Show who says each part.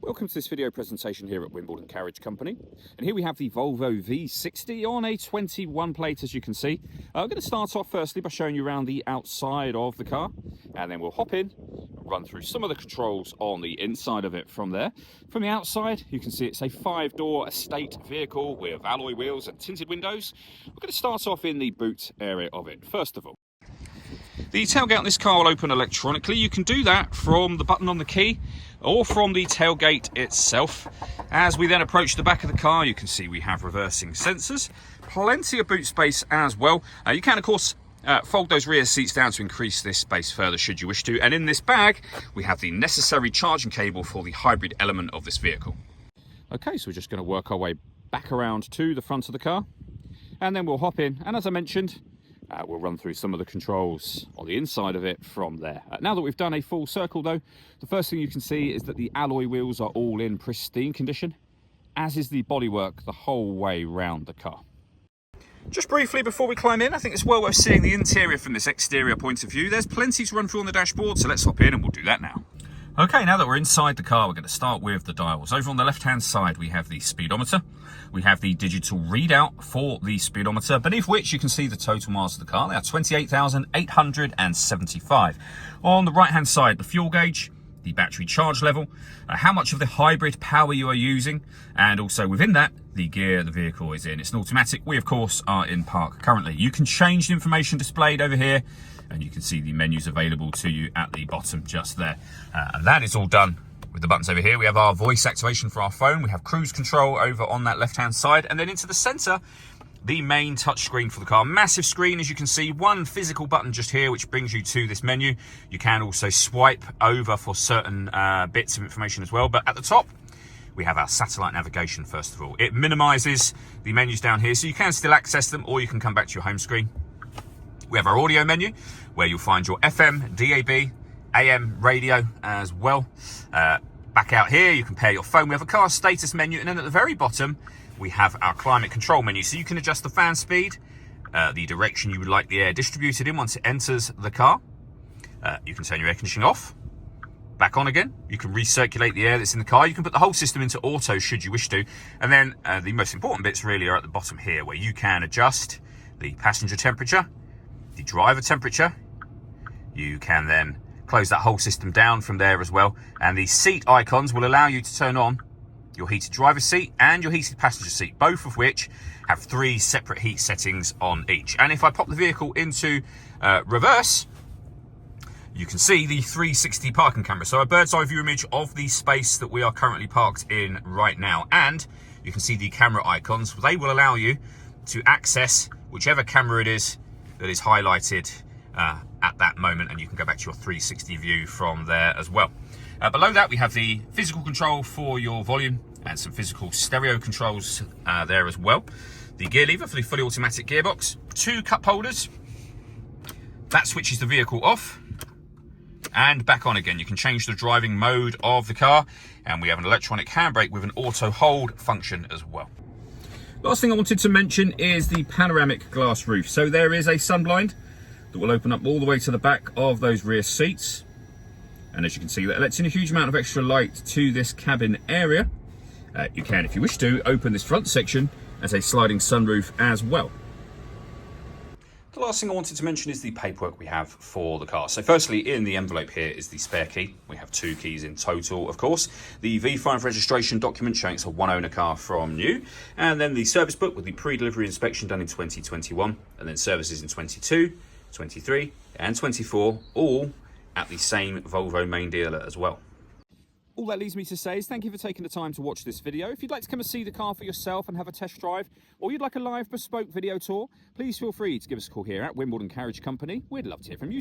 Speaker 1: Welcome to this video presentation here at Wimbledon Carriage Company, and here we have the Volvo V60 on a 21 plate, as you can see. I'm going to start off firstly by showing you around the outside of the car, and then we'll hop in and run through some of the controls on the inside of it from there. From the outside, you can see it's a 5-door estate vehicle with alloy wheels and tinted windows. We're going to start off in the boot area of it. First of all, the tailgate on this car will open electronically. You can do that from the button on the key or from the tailgate itself. As we then approach the back of the car, you can see we have reversing sensors, plenty of boot space as well. You can of course fold those rear seats down to increase this space further should you wish to. And in this bag, we have the necessary charging cable for the hybrid element of this vehicle. Okay, so we're just going to work our way back around to the front of the car, and then we'll hop in. And as I mentioned, we'll run through some of the controls on the inside of it from there. Now that we've done a full circle though, the first thing you can see is that the alloy wheels are all in pristine condition, as is the bodywork the whole way round the car. Just briefly before we climb in, I think it's well worth seeing the interior from this exterior point of view. There's plenty to run through on the dashboard, so let's hop in and we'll do that now. Okay, now that we're inside the car, we're going to start with the dials. Over on the left-hand side, we have the speedometer. We have the digital readout for the speedometer, beneath which you can see the total miles of the car. They are 28,875. On the right-hand side, the fuel gauge, the battery charge level, how much of the hybrid power you are using, and also within that, the gear the vehicle is in. It's an automatic. We, of course, are in park currently. You can change the information displayed over here, and you can see the menus available to you at the bottom just there. And that is all done with the buttons over here. We have our voice activation for our phone. We have cruise control over on that left-hand side. And then into the center, the main touch screen for the car. Massive screen, as you can see. One physical button just here, which brings you to this menu. You can also swipe over for certain bits of information as well. But at the top, we have our satellite navigation, first of all. It minimizes the menus down here, so you can still access them, or you can come back to your home screen. We have our audio menu, where you'll find your FM, DAB, AM radio as well. Back out here, you can pair your phone. We have a car status menu, and then at the very bottom, we have our climate control menu. So you can adjust the fan speed, the direction you would like the air distributed in once it enters the car. You can turn your air conditioning off, back on again. You can recirculate the air that's in the car. You can put the whole system into auto should you wish to. And then the most important bits really are at the bottom here, where you can adjust the passenger temperature, the driver temperature. You can then close that whole system down from there as well. And the seat icons will allow you to turn on your heated driver's seat and your heated passenger seat, both of which have 3 separate heat settings on each. And if I pop the vehicle into reverse, you can see the 360 parking camera. So a bird's eye view image of the space that we are currently parked in right now. And you can see the camera icons. They will allow you to access whichever camera it is that is highlighted at that moment, and you can go back to your 360 view from there as well. Below that, we have the physical control for your volume and some physical stereo controls there as well. The gear lever for the fully automatic gearbox, 2 cup holders. That switches the vehicle off and back on again. You can change the driving mode of the car, and we have an electronic handbrake with an auto hold function as well. Last thing I wanted to mention is the panoramic glass roof. So there is a sunblind that will open up all the way to the back of those rear seats. And as you can see, that lets in a huge amount of extra light to this cabin area. You can, if you wish to, open this front section as a sliding sunroof as well. The last thing I wanted to mention is the paperwork we have for the car. So firstly, in the envelope here is the spare key. We have 2 keys in total, of course. The V5 registration document showing it's a one-owner car from new. And then the service book with the pre-delivery inspection done in 2021. And then services in 22, 23 and 24, all at the same Volvo main dealer as well. All that leaves me to say is thank you for taking the time to watch this video. If you'd like to come and see the car for yourself and have a test drive, or you'd like a live bespoke video tour, please feel free to give us a call here at Wimbledon Carriage Company. We'd love to hear from you.